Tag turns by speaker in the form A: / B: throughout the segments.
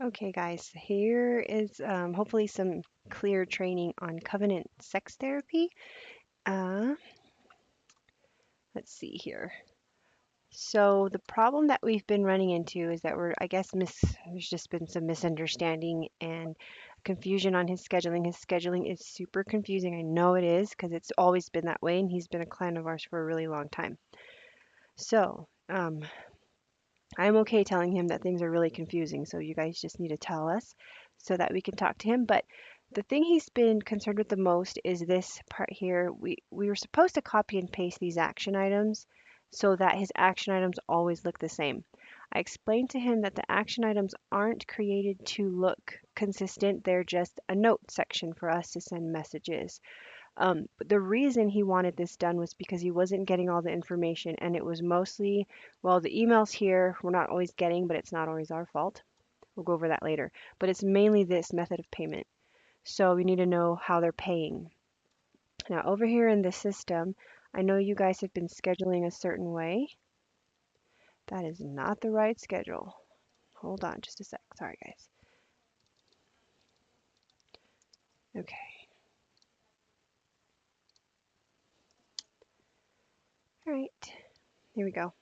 A: Okay, guys, here is hopefully some clear training on covenant sex therapy. Uh, let's see here. So the problem that we've been running into is that I guess, there's just been some misunderstanding and confusion on his scheduling. His scheduling is super confusing. I know it is because it's always been that way, and he's been a client of ours for a really long time. So, I'm okay telling him that things are really confusing, so you guys just need to tell us so that we can talk to him. But the thing he's been concerned with the most is this part here. We were supposed to copy and paste these action items so that his action items always look the same. I explained to him that the action items aren't created to look consistent. They're just a note section for us to send messages. But the reason he wanted this done was because he wasn't getting all the information, and it was mostly, well, the emails here we're not always getting, but it's not always our fault. We'll go over that later. But it's mainly this method of payment. So we need to know how they're paying. Now, over here in the system, I know you guys have been scheduling a certain way. That is not the right schedule. Hold on just a sec. Sorry, guys. Okay. All right. Here we go.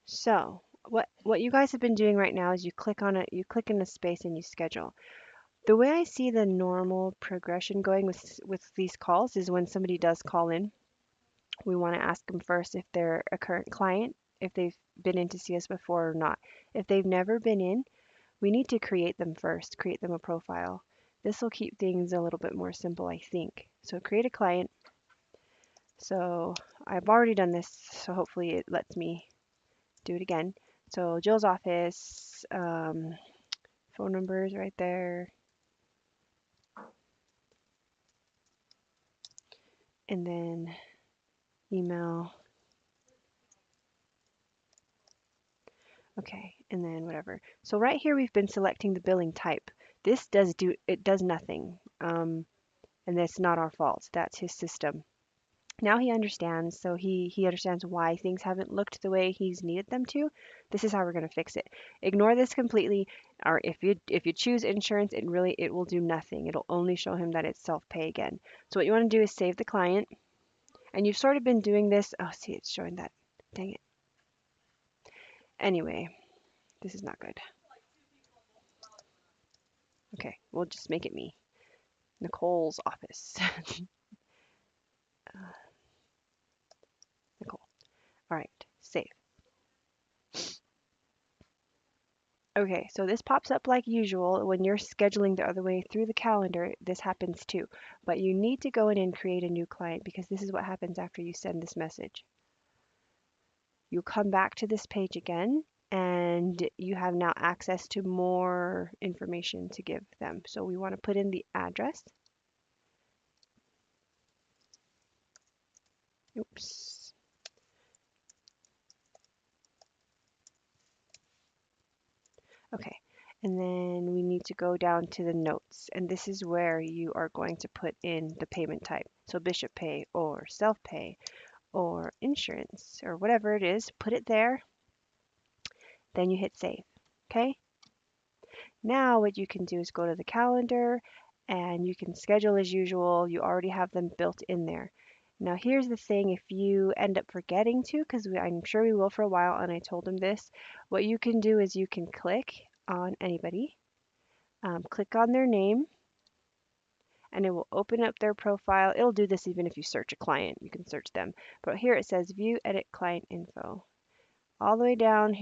A: So, what you guys have been doing right now is you click on it, you click in the space and you schedule. The way I see the normal progression going with these calls is when somebody does call in, we want to ask them first if they're a current client, if they've been in to see us before or not. If they've never been in, we need to create them first, create them a profile. This will keep things a little bit more simple, I think. So create a client. So I've already done this, so hopefully it lets me do it again. So Jill's office, phone number is right there, and then email. Okay, and then whatever. So right here we've been selecting the billing type. It does nothing. And that's not our fault. That's his system. Now he understands, so he understands why things haven't looked the way he's needed them to. This is how we're going to fix it. Ignore this completely, or if you choose insurance, it will do nothing. It'll only show him that it's self-pay again. So what you want to do is save the client, and you've sort of been doing this. Oh, see, it's showing that. Dang it. Anyway, this is not good. Okay, we'll just make it me. Nicole's office. Nicole. All right, save. Okay, so this pops up like usual. When you're scheduling the other way through the calendar, this happens too. But you need to go in and create a new client because this is what happens after you send this message. You come back to this page again and you have now access to more information to give them. So we want to put in the address. Oops. Okay. And then we need to go down to the notes. And this is where you are going to put in the payment type. So Bishop Pay or Self Pay or insurance or whatever it is, put it there, then you hit save. Okay? Now what you can do is go to the calendar and you can schedule as usual. You already have them built in there. Now here's the thing, if you end up forgetting to, because I'm sure we will for a while, and I told them this, what you can do is you can click on anybody, click on their name, and it will open up their profile. It'll do this even if you search a client, you can search them. But here it says view edit client info. All the way down,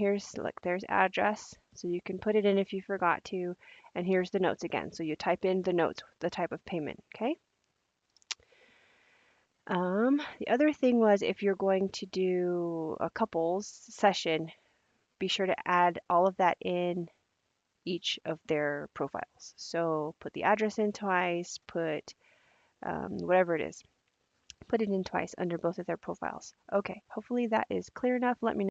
A: there's address, so you can put it in if you forgot to, and here's the notes again. So you type in the notes, the type of payment, okay? The other thing was if you're going to do a couples session, be sure to add all of that in each of their profiles. So put the address in twice, put whatever it is, put it in twice under both of their profiles. Okay, hopefully that is clear enough. Let me know.